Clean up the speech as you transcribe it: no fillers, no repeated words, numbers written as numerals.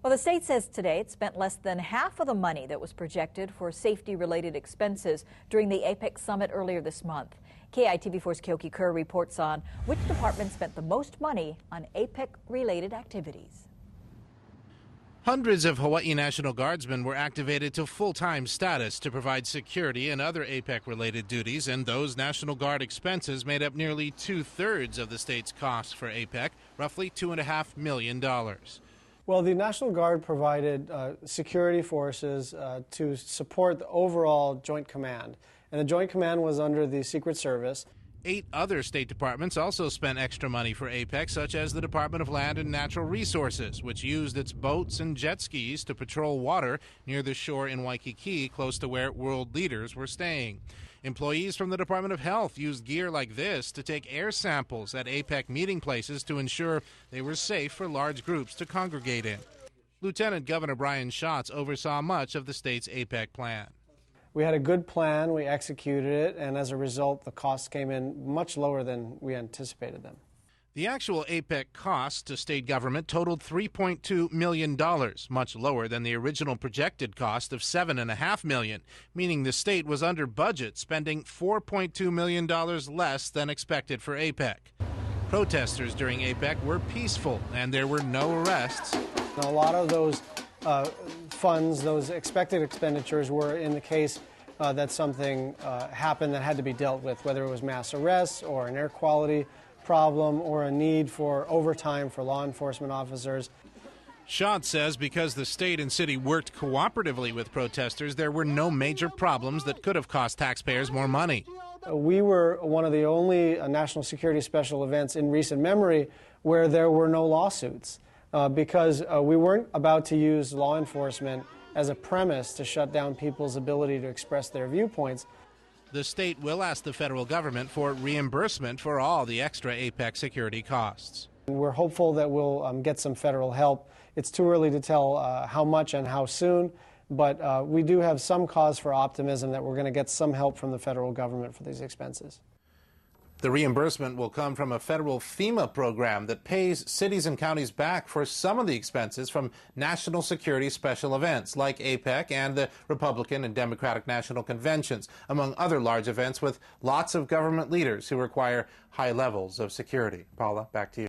Well, the state says today it spent less than half of the money that was projected for safety-related expenses during the APEC summit earlier this month. KITV4's Kyoki Kerr reports on which department spent the most money on APEC-related activities. Hundreds of Hawaii National Guardsmen were activated to full-time status to provide security and other APEC-related duties, and those National Guard expenses made up nearly two-thirds of the state's costs for APEC, roughly $2.5 million. Well, the National Guard provided security forces to support the overall Joint Command, and the Joint Command was under the Secret Service. 8 other state departments also spent extra money for APEC, such as the Department of Land and Natural Resources, which used its boats and jet skis to patrol water near the shore in Waikiki, close to where world leaders were staying. Employees from the Department of Health used gear like this to take air samples at APEC meeting places to ensure they were safe for large groups to congregate in. Lieutenant Governor Brian Schatz oversaw much of the state's APEC plan. We had a good plan, we executed it, and as a result, the costs came in much lower than we anticipated them. The actual APEC costs to state government totaled $3.2 million, much lower than the original projected cost of $7.5 million, meaning the state was under budget, spending $4.2 million less than expected for APEC. Protesters during APEC were peaceful, and there were no arrests. A lot of those funds, those expected expenditures, were in the case that something happened that had to be dealt with, whether it was mass arrests or an air quality problem or a need for overtime for law enforcement officers. Schatz says because the state and city worked cooperatively with protesters, there were no major problems that could have cost taxpayers more money. We were one of the only national security special events in recent memory where there were no lawsuits. Because we weren't about to use law enforcement as a premise to shut down people's ability to express their viewpoints. The state will ask the federal government for reimbursement for all the extra APEC security costs. We're hopeful that we'll get some federal help. It's too early to tell how much and how soon, but we do have some cause for optimism that we're going to get some help from the federal government for these expenses. The reimbursement will come from a federal FEMA program that pays cities and counties back for some of the expenses from national security special events like APEC and the Republican and Democratic National Conventions, among other large events with lots of government leaders who require high levels of security. Paula, back to you.